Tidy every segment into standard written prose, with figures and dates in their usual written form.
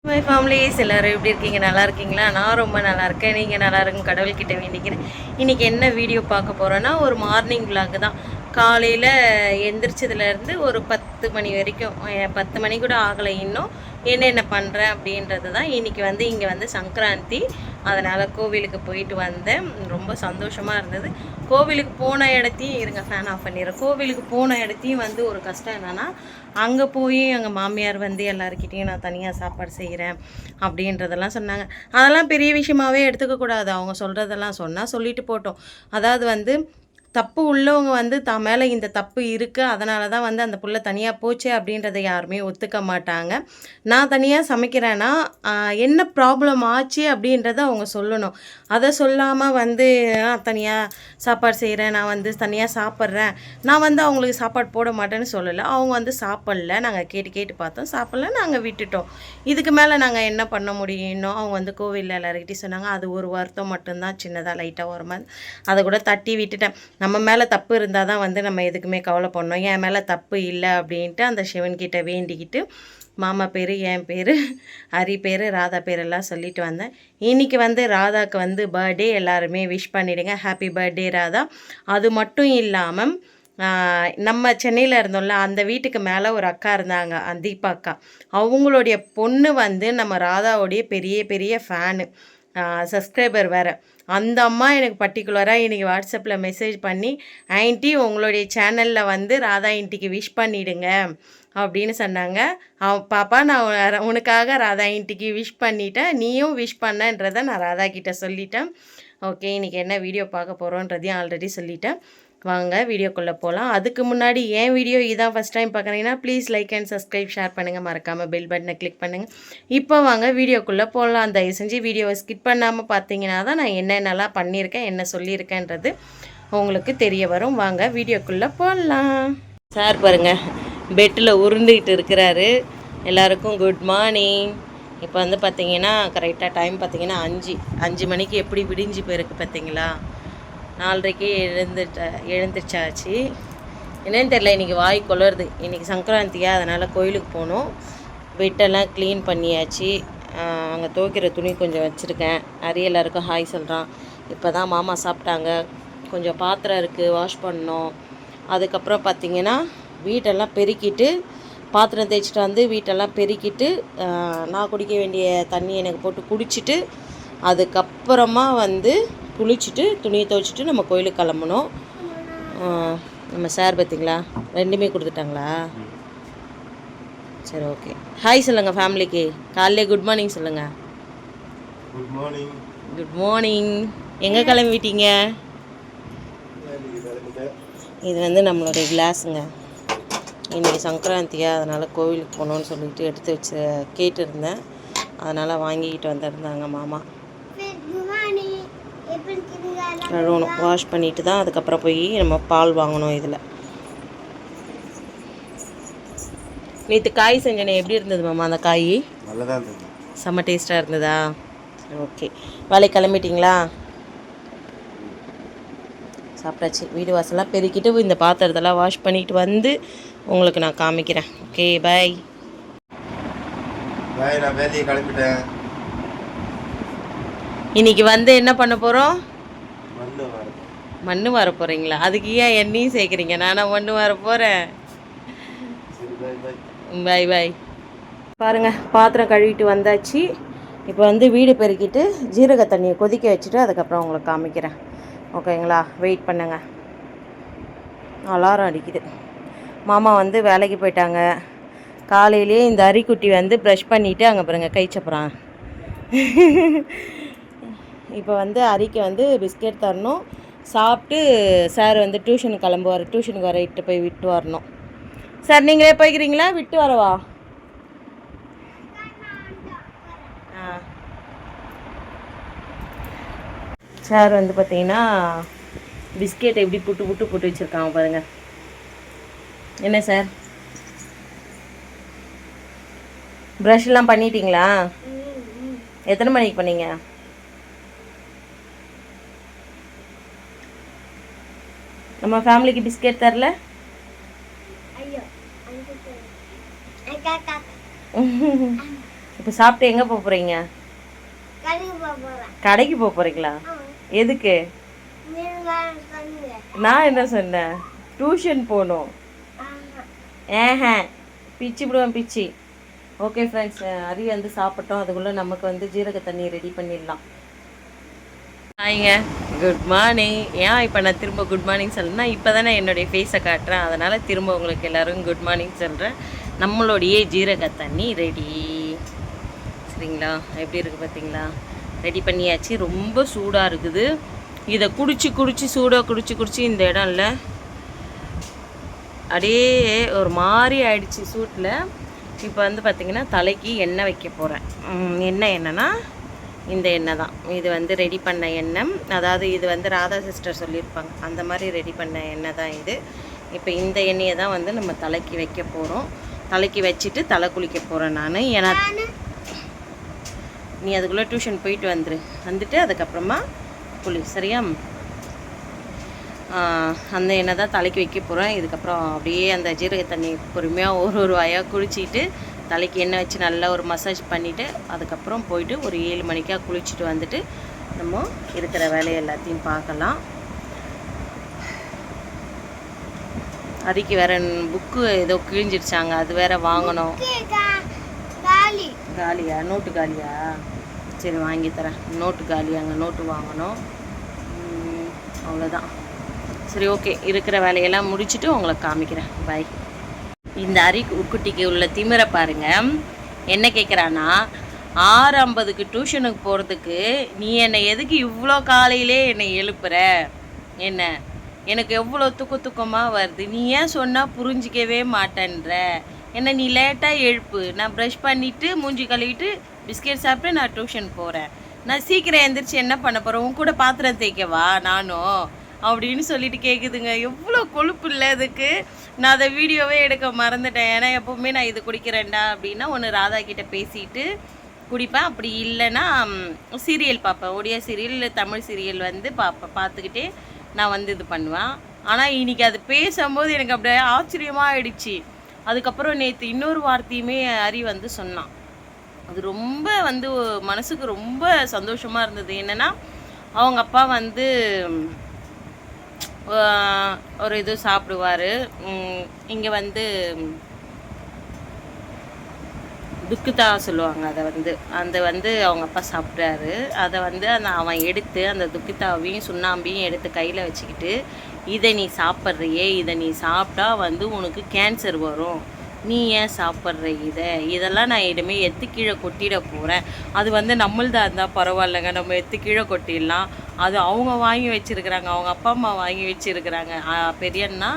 My families எல்லோரும் எப்படி இருக்கீங்க? நல்லா இருக்கீங்களா? நான் ரொம்ப நல்லா இருக்கேன். நீங்கள் நல்லா இருக்கும் கடவுள்கிட்ட வேண்டிக்கிறேன். இன்றைக்கி என்ன வீடியோ பார்க்க போகிறோன்னா, ஒரு மார்னிங் விளாக் தான். காலையில் எந்திரிச்சதுலேருந்து ஒரு 10 மணி வரைக்கும், 10 மணி கூட ஆகலை இன்னும். என்னென்ன பண்ணுறேன் அப்படின்றது தான். இன்றைக்கி வந்து இங்கே வந்து சங்கராந்தி, அதனால் கோவிலுக்கு போயிட்டு வந்தேன். ரொம்ப சந்தோஷமாக இருந்தது. கோவிலுக்கு போன இடத்தையும் இருங்க, ஃபேன் ஆஃப் பண்ணிடுறேன். கோவிலுக்கு போன இடத்தையும் வந்து ஒரு கஷ்டம் என்னென்னா, அங்கே போய் எங்கள் மாமியார் வந்து எல்லாருக்கிட்டேயும் நான் தனியாக சாப்பாடு செய்கிறேன் அப்படின்றதெல்லாம் சொன்னாங்க. அதெல்லாம் பெரிய விஷயமாகவே எடுத்துக்கக்கூடாது. அவங்க சொல்கிறதெல்லாம் சொன்னால் சொல்லிட்டு போட்டோம். அதாவது வந்து தப்பு உள்ளவங்க வந்து தான் மேலே இந்த தப்பு இருக்குது, அதனால தான் வந்து அந்த புள்ள தனியாக போச்சு அப்படின்றத யாருமே ஒத்துக்க மாட்டாங்க. நான் தனியாக சமைக்கிறேன்னா என்ன ப்ராப்ளம் ஆச்சு அப்படின்றத அவங்க சொல்லணும். அதை சொல்லாமல் வந்து தனியாக சாப்பாடு செய்கிறேன், நான் வந்து தனியாக சாப்பிட்றேன், நான் வந்து அவங்களுக்கு சாப்பாடு போட மாட்டேன்னு சொல்லலை. அவங்க வந்து சாப்பிடல, நாங்கள் கேட்டு கேட்டு பார்த்தோம், சாப்பிடல, நாங்கள் விட்டுட்டோம். இதுக்கு மேலே நாங்கள் என்ன பண்ண முடியும்? இன்னும் அவங்க வந்து கோவிலில் எல்லாருக்கிட்டையும் சொன்னாங்க. அது ஒரு வருத்தம் மட்டும்தான், சின்னதாக லைட்டாக ஒரு மாதிரி, அதை கூட தட்டி விட்டுட்டேன். நம்ம மேலே தப்பு இருந்தால் தான் வந்து நம்ம எதுக்குமே கவலை பண்ணோம். என் மேலே தப்பு இல்லை அப்படின்ட்டு அந்த சிவன்கிட்ட வேண்டிக்கிட்டு மாமா பேர், என் பேர், ஹரி பேர், ராதா பேரெல்லாம் சொல்லிட்டு வந்தேன். இன்றைக்கி வந்து ராதாவுக்கு வந்து பர்த்டே, எல்லாருமே விஷ் பண்ணிவிடுங்க, ஹாப்பி பர்த்டே ராதா. அது மட்டும் இல்லாமல் நம்ம சென்னையில் இருந்தோம்ல, அந்த வீட்டுக்கு மேலே ஒரு அக்கா இருந்தாங்க, தீபா அக்கா. அவங்களுடைய பொண்ணு வந்து நம்ம ராதாவுடைய பெரிய பெரிய ஃபேனு, சப்ஸ்கிரைபர் வேறு. அந்த அம்மா எனக்கு பர்டிகுலராக இன்றைக்கி வாட்ஸ்அப்பில் மெசேஜ் பண்ணி, ஆன்ட்டி உங்களுடைய சேனலில் வந்து ராதா ஆன்ட்டிக்கு விஷ் பண்ணிவிடுங்க அப்படின்னு சொன்னாங்க. பாப்பா, நான் உனக்காக ராதா ஆன்ட்டிக்கு விஷ் பண்ணிட்டேன், நீயும் விஷ் பண்ணன்றதை நான் ராதா கிட்டே சொல்லிட்டேன். ஓகே, இன்றைக்கி என்ன வீடியோ பார்க்க போகிறோன்றதையும் ஆல்ரெடி சொல்லிட்டேன். வாங்க வீடியோக்குள்ளே போகலாம். அதுக்கு முன்னாடி என் வீடியோ இதான் ஃபஸ்ட் டைம் பார்க்குறீங்கன்னா please like and subscribe, share பண்ணுங்கள், மறக்காமல் பெல் பட்டனை கிளிக் பண்ணுங்கள். இப்போ வாங்க வீடியோக்குள்ளே போகலாம். தயவு செஞ்சு வீடியோவை ஸ்கிப் பண்ணாமல் பார்த்தீங்கன்னா தான் நான் என்னென்னலாம் பண்ணியிருக்கேன், என்ன சொல்லியிருக்கேன்றது உங்களுக்கு தெரிய வரும். வாங்க வீடியோக்குள்ளே போகலாம். சார் பாருங்கள், பெட்டில் உருண்டுகிட்டு இருக்கிறாரு. எல்லாருக்கும் குட் மார்னிங். இப்போ வந்து பார்த்தீங்கன்னா கரெக்டாக டைம் பார்த்தீங்கன்னா 5 மணிக்கு எப்படி விடிஞ்சு போயிருக்கு பார்த்தீங்களா? 4:30க்கே எழுந்திரிச்சாச்சு. என்னன்னு தெரில, இன்றைக்கி வாய் கொளருது. இன்றைக்கி சங்கராந்தியா, அதனால் கோயிலுக்கு போகணும். பெட்டெல்லாம் க்ளீன் பண்ணியாச்சு. அங்கே துவைக்கிற துணி கொஞ்சம் வச்சுருக்கேன். நிறைய எல்லாருக்கும் ஹாய் சொல்கிறான். இப்போ தான் மாமா சாப்பிட்டாங்க. கொஞ்சம் பாத்திரம் இருக்குது, வாஷ் பண்ணோம். அதுக்கப்புறம் பார்த்திங்கன்னா வீட்டெல்லாம் பெருக்கிட்டு, பாத்திரம் தேய்ச்சிட்டு வந்து வீட்டெல்லாம் பெருக்கிட்டு, நான் குடிக்க வேண்டிய தண்ணி எனக்கு போட்டு குடிச்சிட்டு, அதுக்கப்புறமா வந்து குளிச்சுட்டு துணியை துவைச்சிட்டு நம்ம கோயிலுக்கு கிளம்பணும். நம்ம சார் பார்த்திங்களா, ரெண்டுமே கொடுத்துட்டாங்களா? சரி, ஓகே. ஹாய் சொல்லுங்கள் ஃபேமிலிக்கு. காலையிலே குட் மார்னிங் சொல்லுங்கள். Good morning. Good morning. எங்கே கிளம்பிட்டீங்க? இது வந்து நம்மளுடைய கிளாஸுங்க. இன்றைக்கி சங்கராந்தியா, அதனால் கோவிலுக்கு போகணுன்னு சொல்லிட்டு எடுத்து வச்சு கேட்டுருந்தேன். அதனால் வாங்கிக்கிட்டு வந்துருந்தாங்க மாமா. கழுவணும், வாஷ் பண்ணிட்டு தான் அதுக்கப்புறம் போய் நம்ம பால் வாங்கணும். இதில் நேற்று காய் செஞ்சனே, எப்படி இருந்தது மாமா? அந்த காய் நல்லதாக இருந்தது, செம்ம டேஸ்ட்டாக இருந்ததா? ஓகே, வேலை கிளம்பிட்டிங்களா? சாப்பிட்டாச்சு. வீடு வாசலாம் பெருக்கிட்டு இந்த பாத்திரத்தெல்லாம் வாஷ் பண்ணிட்டு வந்து உங்களுக்கு நான் காமிக்கிறேன். ஓகே, பாய். பாய், நான் வேலையை கிளம்பிட்டேன். இன்னைக்கு வந்து என்ன பண்ண போகிறோம்? மண்ணு வர போகிறீங்களா? அதுக்கு ஏன் என்னையும் சேர்க்குறீங்க? நானா மண்ணு வர போகிறேன். பாய் பாய். பாருங்கள், பாத்திரம் கழுவிட்டு வந்தாச்சு. இப்போ வந்து வீடு பெருக்கிட்டு ஜீரக தண்ணியை கொதிக்க வச்சுட்டு அதுக்கப்புறம் உங்களுக்கு காமிக்கிறேன். ஓகேங்களா? வெயிட் பண்ணுங்கள். அலாரம் அடிக்குது. மாமா வந்து வேலைக்கு போயிட்டாங்க. காலையிலே இந்த அரிக்குட்டி வந்து ப்ரஷ் பண்ணிவிட்டு அங்கே பாருங்கள் கை சப்புறான். இப்போ வந்து அரிக்கு வந்து பிஸ்கெட் தரணும். சாப்பிட்டு சார் வந்து டியூஷனுக்கு கிளம்புவார். டியூஷனுக்கு வர இட்டு போய் விட்டு வரணும். சார் நீங்களே போய்க்கிறீங்களா, விட்டு வரவா? சார் வந்து பார்த்தீங்கன்னா பிஸ்கெட் எப்படி புட்டு புட்டு போட்டு வச்சுருக்காங்க பாருங்கள். என்ன சார், ப்ரஷ்லாம் பண்ணிட்டீங்களா? எத்தனை மணிக்கு பண்ணீங்க? நம்ம ஃபேமிலிக்கு பிஸ்கெட் தரல? இப்போ இப்போ சாப்பிட்டு எங்கே போக போகிறீங்க? கடைக்கு போக போகிறீங்களா? எதுக்கு? நான் என்ன சொன்னேன்? டியூஷன் போகணும். பிச்சு விடுவேன் பிச்சு. ஓகே ஃப்ரெண்ட்ஸ், அரி வந்து சாப்பிட்டோம். அதுக்குள்ளே நமக்கு வந்து ஜீரக தண்ணி ரெடி பண்ணிடலாம். ஹாய்ங்க, குட் மார்னிங். ஏன் இப்போ நான் திரும்ப குட் மார்னிங் சொல்லுன்னா, இப்போ தானே என்னுடைய ஃபேஸை காட்டுறேன், அதனால் திரும்ப உங்களுக்கு எல்லோரும் குட் மார்னிங் சொல்கிறேன். நம்மளுடைய ஜீரக தண்ணி ரெடி. சரிங்களா? எப்படி இருக்குது பார்த்தீங்களா? ரெடி பண்ணியாச்சு. ரொம்ப சூடாக இருக்குது. இதை குடிச்சு சூடாக குடிச்சு இந்த இடம் இல்லை அப்படியே ஒரு மாதிரி ஆயிடுச்சு சூட்டில். இப்போ வந்து பார்த்திங்கன்னா தலைக்கு எண்ணெய் வைக்க போகிறேன். என்னன்னா இந்த எண்ணெய் தான். இது வந்து ரெடி பண்ண எண்ணெய். அதாவது இது வந்து ராதா சிஸ்டர் சொல்லியிருப்பாங்க, அந்த மாதிரி ரெடி பண்ண எண்ணெய் தான் இது. இப்போ இந்த எண்ணெயை தான் வந்து நம்ம தலைக்கு வைக்க போகிறோம். தலைக்கு வச்சுட்டு தலை குளிக்க போகிறேன் நான். ஏன்னா நீ அதுக்குள்ளே டியூஷன் போயிட்டு வந்துட்டு அதுக்கப்புறமா குளி, சரியா? அந்த எண்ணெய் தான் தலைக்கு வைக்க போகிறேன். இதுக்கப்புறம் அப்படியே அந்த ஜீரக தண்ணி பொறுமையாக ஒரு வாயாக குளிச்சுட்டு தலைக்கு எண்ணெய் வச்சு நல்லா ஒரு மசாஜ் பண்ணிவிட்டு அதுக்கப்புறம் போயிட்டு ஒரு 7 மணிக்காக குளிச்சுட்டு வந்துட்டு நம்ம இருக்கிற வேலையை எல்லாத்தையும் பார்க்கலாம். அரிக்கு வேற புக்கு ஏதோ கிழிஞ்சிடுச்சாங்க, அது வேற வாங்கணும். காலியா? நோட்டு காலியா? சரி வாங்கி தரேன். நோட்டு காலியாங்க, நோட்டு வாங்கணும். அவ்வளோதான். சரி ஓகே, இருக்கிற வேலையெல்லாம் முடிச்சுட்டு உங்களை காமிக்கிறேன். பாய். இந்த குட்டிக்கு உள்ள திமிரை பாருங்க. என்ன கேட்குறான்னா, 6:50க்கு டியூஷனுக்கு போகிறதுக்கு நீ என்னை எதுக்கு இவ்வளோ காலையிலே என்னை எழுப்புற? என்ன, எனக்கு எவ்வளோ தூக்கமாக வருது, நீ ஏன் சொன்னால் புரிஞ்சிக்கவே மாட்டேன்ற? என்ன நீ லேட்டாக எழுப்பு, நான் ப்ரஷ் பண்ணிவிட்டு மூஞ்சி கழுவிட்டு பிஸ்கெட் சாப்பிட்டு நான் டியூஷன் போகிறேன். நான் சீக்கிரம் எழுந்திரிச்சு என்ன பண்ண போகிறேன்? உன் கூட பாத்திரம் தேய்க்கவா நானும் அப்படின்னு சொல்லிட்டு கேட்குதுங்க. எவ்வளோ கொழுப்பு இல்லை இதுக்கு. நான் அதை வீடியோவே எடுக்க மறந்துட்டேன். ஏன்னா எப்போவுமே நான் இது குடிக்கிறேன்டா அப்படின்னா ஒன்று ராதா கிட்டே பேசிட்டு குடிப்பேன். அப்படி இல்லைன்னா சீரியல் பார்ப்பேன். ஒடியா சீரியல் இல்லை தமிழ் சீரியல் வந்து பார்த்துக்கிட்டே நான் வந்து இது பண்ணுவேன். ஆனால் இன்றைக்கி அது பேசும்போது எனக்கு அப்படியே ஆச்சரியமாக ஆயிடுச்சு. அதுக்கப்புறம் நேற்று இன்னொரு வார்த்தையுமே அரி வந்து சொன்னான். அது ரொம்ப வந்து மனசுக்கு ரொம்ப சந்தோஷமாக இருந்தது. என்னென்னா அவங்க அப்பா வந்து ஒரு இது சாப்பிடுவார். இங்கே வந்து துக்குதா சொல்லுவாங்க. அதை வந்து அவங்க அப்பா சாப்பிட்றாரு. அதை வந்து அவன் எடுத்து அந்த துக்குதாவையும் சுண்ணாம்பையும் எடுத்து கையில் வச்சுக்கிட்டு, இதை நீ சாப்பிட்றியே, இதை நீ சாப்பிட்டா வந்து உனக்கு கேன்சர் வரும், நீ ஏன் சாப்பிட்ற இதெல்லாம் நான் இனிமேல் எத்து கீழே கொட்டிட போகிறேன். அது வந்து நம்மள்தான் இருந்தால் பரவாயில்லைங்க, நம்ம எத்து கீழே கொட்டிடலாம். அது அவங்க வாங்கி வச்சுருக்குறாங்க, அவங்க அப்பா அம்மா வாங்கி வச்சுருக்குறாங்க. பெரியண்ணா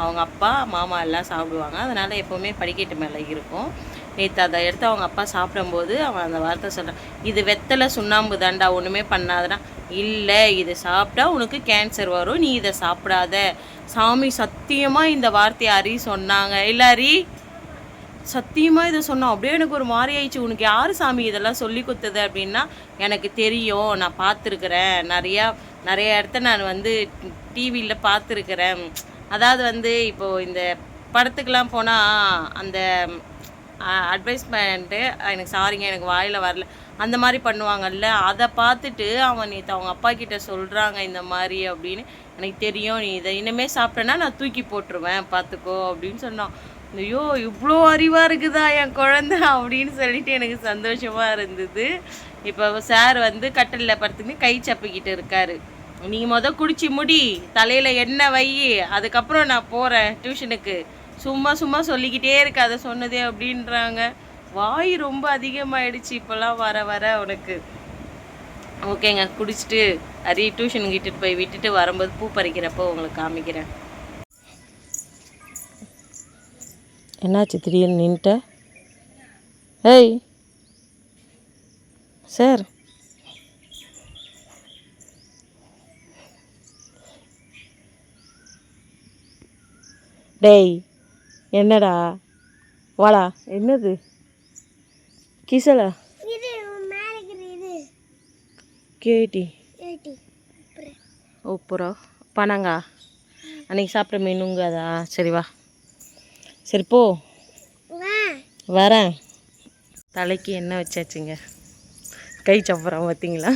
அவங்க அப்பா மாமா எல்லாம் சாப்பிடுவாங்க. அதனால் எப்போவுமே படிக்கட்டு மேலே இருக்கும். நேற்று அதை எடுத்து அவங்க அப்பா சாப்பிடும்போது அவன் அந்த வார்த்தை சொல்கிறான், இது வெத்தலை சுண்ணாம்பு தாண்டா, ஒன்றுமே பண்ணாதடா. இல்லை, இது சாப்பிட்டா உனக்கு கேன்சர் வரும், நீ இதை சாப்பிடாத. சாமி சத்தியமாக இந்த வார்த்தையை அரி சொன்னாங்க. இல்லை அரி, சத்தியமாக இதை சொன்னோம். அப்படியே எனக்கு ஒரு மாதிரி ஆயிடுச்சு. உனக்கு யார் சாமி இதெல்லாம் சொல்லி கொடுத்தது அப்படின்னா, எனக்கு தெரியும், நான் பார்த்துருக்குறேன், நிறைய இடத்த நான் வந்து டிவியில் பார்த்துருக்குறேன். அதாவது வந்து இப்போது இந்த படத்துக்கெலாம் போனால் அந்த அட்வைஸ்மெண்ட்டு, எனக்கு சாரிங்க எனக்கு வாயில் வரல, அந்த மாதிரி பண்ணுவாங்கல்ல, அதை பார்த்துட்டு அவன் நேற்று அவங்க அப்பா கிட்டே சொல்கிறாங்க இந்த மாதிரி அப்படின்னு. எனக்கு தெரியும், நீ இதை இனிமேல் சாப்பிட்டேன்னா நான் தூக்கி போட்டுருவேன் பார்த்துக்கோ அப்படின்னு சொன்னான். ஐயோ இவ்வளோ அறிவாக இருக்குதா என் குழந்தை அப்படின்னு சொல்லிட்டு எனக்கு சந்தோஷமாக இருந்தது. இப்போ சார் வந்து கட்டிலில் படுத்துக்கிட்டு கை சப்பிக்கிட்டு இருக்காரு. நீங்கள் குடிச்சு முடி, தலையில் எண்ணெய் வை, அதுக்கப்புறம் நான் போகிறேன் டியூஷனுக்கு, சும்மா சொல்லிக்கிட்டே இருக்கு அதை சொன்னதே அப்படின்றாங்க. வாய் ரொம்ப அதிகமாகிடுச்சு இப்போல்லாம் வர உனக்கு. ஓகேங்க, குடிச்சிட்டு அரி டியூஷனுக்கு இட்டுட்டு போய் விட்டுட்டு வரும்போது பூ பறிக்கிறப்போ உங்களுக்கு காமிக்கிறேன். என்னாச்சு திடீர்னு நின்ட்ட? ஏய் சார், டேய் என்னடா, வாடா. என்னது கிசலா? கேட்டி உப்புரா பனங்கா அன்னைக்கு சாப்பிட்ற மீனுங்காதா? சரி வா, சரி போ, வரேன். தலைக்கு என்ன வச்சாச்சுங்க, கை சப்புறம் பார்த்தீங்களா?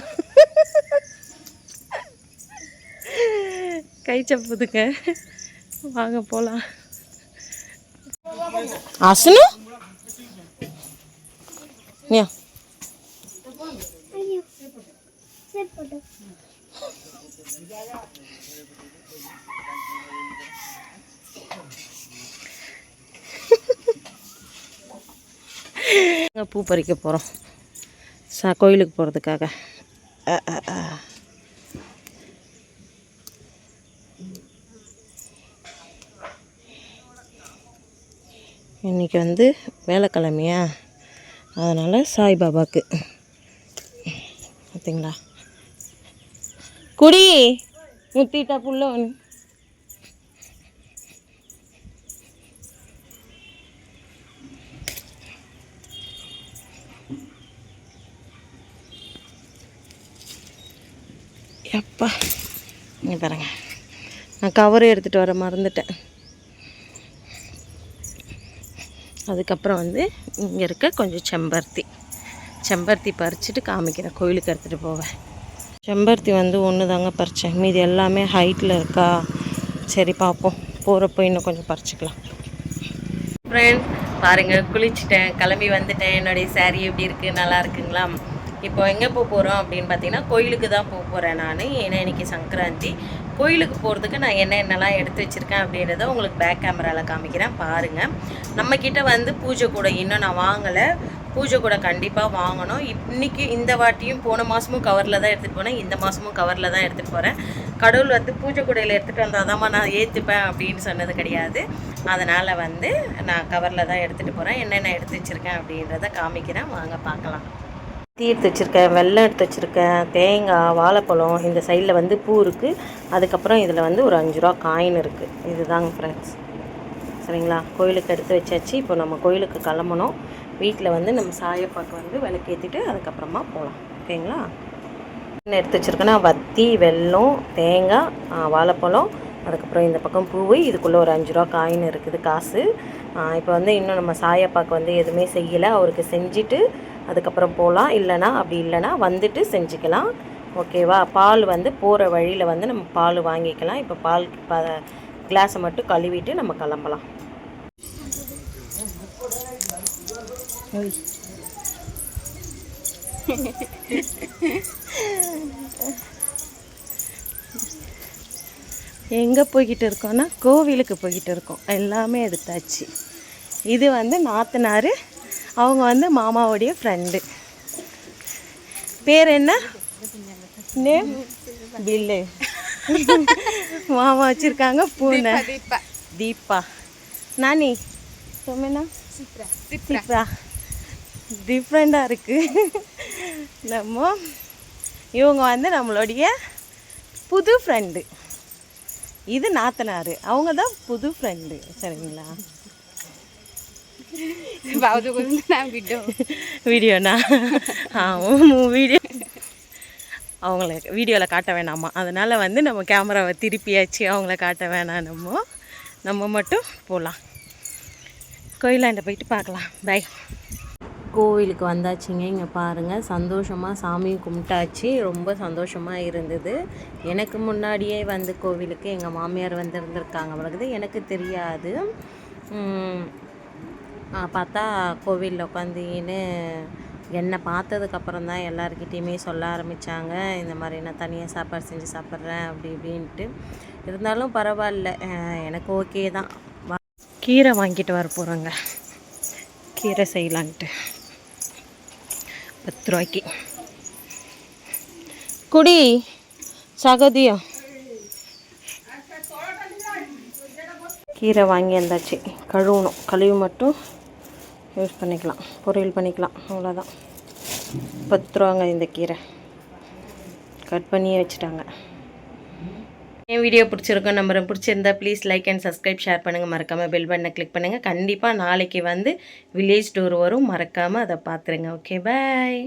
கை சப்புதுங்க. வாங்க போகலாம். அசனு பூ பறிக்க போகிறோம் கோயிலுக்கு போகிறதுக்காக. இன்றைக்கி வந்து வேலைக்கிழமையா, அதனால் சாய்பாபாவுக்கு பார்த்தீங்களா குடி முத்திட்டா புள்ள ஒன்று. எப்பா இங்கே பாருங்க, நான் கவரை எடுத்துகிட்டு வர மறந்துட்டேன். அதுக்கப்புறம் வந்து இங்கே இருக்க கொஞ்சம் செம்பருத்தி பறிச்சுட்டு காமிக்கிறேன், கோயிலுக்கு எடுத்துகிட்டு போவேன். செம்பருத்தி வந்து ஒன்று தாங்க பறித்தேன், மீதி எல்லாமே ஹைட்டில் இருக்கா. சரி பார்ப்போம், போகிறப்போ இன்னும் கொஞ்சம் பறிச்சுக்கலாம். ஃப்ரெண்ட்ஸ் பாருங்கள், குளிச்சுட்டேன், கிளம்பி வந்துட்டேன். என்னுடைய சாரீ எப்படி இருக்குது, நல்லா இருக்குங்களா? இப்போ எங்கே போகிறோம் அப்படின்னு பார்த்தீங்கன்னா, கோயிலுக்கு தான் போகிறேன் நான். ஏன்னா இன்றைக்கி சங்கராந்தி. கோயிலுக்கு போகிறதுக்கு நான் என்னென்னலாம் எடுத்து வச்சுருக்கேன் அப்படின்றத உங்களுக்கு பேக் கேமராவில் காமிக்கிறேன் பாருங்கள். நம்மக்கிட்ட வந்து பூஜை கூட இன்னும் நான் வாங்கலை. பூஜை கூட கண்டிப்பாக வாங்கணும். இன்றைக்கி இந்த வாட்டியும் போன மாதமும் கவரில் தான் எடுத்துகிட்டு போனேன், இந்த மாதமும் கவரில் தான் எடுத்துகிட்டு போகிறேன். கடவுள் வந்து பூஜை கூடையில் எடுத்துகிட்டு வந்தால் தான் நான் ஏற்றுப்பேன் அப்படின்னு சொன்னது கிடையாது. அதனால் வந்து நான் கவரில் தான் எடுத்துகிட்டு போகிறேன். என்னென்ன எடுத்து வச்சுருக்கேன் அப்படின்றத காமிக்கிறேன், வாங்க பார்க்கலாம். டீ எடுத்து வச்சுருக்கேன், வெல்லம் எடுத்து வச்சுருக்கேன், தேங்காய், வாழைப்பழம், இந்த சைடில் வந்து பூ இருக்குது. அதுக்கப்புறம் இதில் வந்து ஒரு 5 ரூபா காயின் இருக்குது. இதுதாங்க ஃப்ரெண்ட்ஸ், சரிங்களா? கோயிலுக்கு எடுத்து வச்சாச்சு. இப்போ நம்ம கோயிலுக்கு கிளம்பணும். வீட்டில் வந்து நம்ம சாயப்பாக்கு வந்து விளக்கேற்றிட்டு அதுக்கப்புறமா போகலாம், ஓகேங்களா? என்ன எடுத்து வச்சுருக்கேன்னா, வத்தி, வெல்லம், தேங்காய், வாழைப்பழம், அதுக்கப்புறம் இந்த பக்கம் பூவு, இதுக்குள்ளே ஒரு 5 ரூபா காயின் இருக்குது, காசு. இப்போ வந்து இன்னும் நம்ம சாயப்பாக்கு வந்து எதுவுமே செய்யலை. அவருக்கு செஞ்சுட்டு அதுக்கப்புறம் போகலாம். அப்படி இல்லைன்னா வந்துட்டு செஞ்சுக்கலாம், ஓகேவா? பால் வந்து போகிற வழியில் வந்து நம்ம பால் வாங்கிக்கலாம். இப்போ பால் கிளாஸை மட்டும் கழுவிட்டு நம்ம கிளம்பலாம். எங்கே போய்கிட்டு இருக்கோன்னா, கோவிலுக்கு போய்கிட்டு இருக்கோம். எல்லாமே எடுத்தாச்சு. இது வந்து நாத்தனார், அவங்க வந்து மாமாவுடைய ஃப்ரெண்டு. பேர் என்ன? Name bill. மாமா வச்சுருக்காங்க பூனை. தீபா. நானி சொன்னா சிப்ரா. டிஃப்ரெண்ட்டாக இருக்குது. இவங்க வந்து நம்மளுடைய புது ஃப்ரெண்டு. இது நாத்தனார், அவங்க தான் புது ஃப்ரெண்டு, சரிங்களா? வீடியோண்ணா வீடியோ அவங்கள வீடியோவில் காட்ட வேணாமா, அதனால் வந்து நம்ம கேமராவை திருப்பியாச்சு, அவங்கள காட்ட வேணாம். நம்ம மட்டும் போகலாம், கோயிலாண்ட போயிட்டு பார்க்கலாம். பை. கோவிலுக்கு வந்தாச்சுங்க. இங்கே பாருங்கள், சந்தோஷமாக சாமியும் கும்பிட்டாச்சு. ரொம்ப சந்தோஷமாக இருந்தது. எனக்கு முன்னாடியே வந்து கோவிலுக்கு எங்கள் மாமியார் வந்து இருந்திருக்காங்க, அவளுக்கு எனக்கு தெரியாது. பார்த்தா கோவிலில் உட்காந்துன்னு என்னை பார்த்ததுக்கப்புறம் தான் எல்லாருக்கிட்டேயுமே சொல்ல ஆரம்பித்தாங்க, இந்த மாதிரி நான் தனியாக சாப்பாடு செஞ்சு சாப்பிட்றேன் அப்படி இப்படின்ட்டு. இருந்தாலும் பரவாயில்ல, எனக்கு ஓகே தான். கீரை வாங்கிட்டு வர போகிறோங்க, கீரை செய்யலான்ட்டு. 10 ரூபாய்க்கு. குடி சகதியம். கீரை வாங்கி வந்தாச்சு, கழுவணும். கழுவி மட்டும் யூஸ் பண்ணிக்கலாம், பொரியல் பண்ணிக்கலாம், அவ்வளோதான். 10 ரூபாங்க இந்த கீரை. கட் பண்ணியே வச்சுட்டாங்க. என் வீடியோ பிடிச்சிருக்கோம் நம்புறேன். பிடிச்சிருந்தா please like and subscribe, share பண்ணுங்கள். மறக்காமல் பெல் பட்டனை கிளிக் பண்ணுங்கள். கண்டிப்பாக நாளைக்கு வந்து வில்லேஜ் டூர் வரும், மறக்காமல் அதை பார்த்துருங்க. ஓகே, பாய்.